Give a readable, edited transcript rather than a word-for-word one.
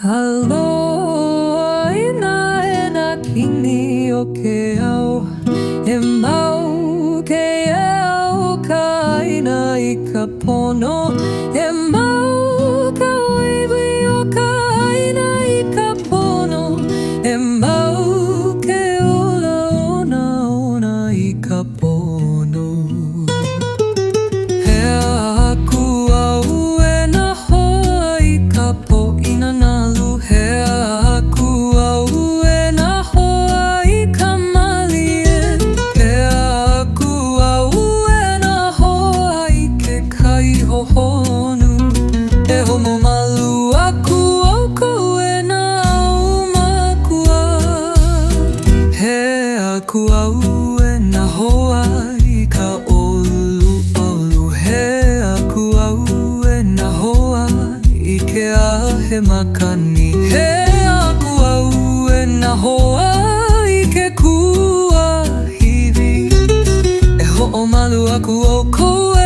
Aloha ina e na kini o ke au E mau ke au ka ina I ka pono E mau ka waiwi o ka ina I ka pono E mau ke ola ona ona I ka pono He aku au e na hoa I ka poina nalu He aku au e na hoa I ka malie He aku au e na hoa I ke kaihohonu E homo malu aku auku e na au makua He aku au e na hoa I ka olu He aku au e na hoa I ke ahe makani He aku au e na hoa I ke kua hiwi E ho'omalu aku o koe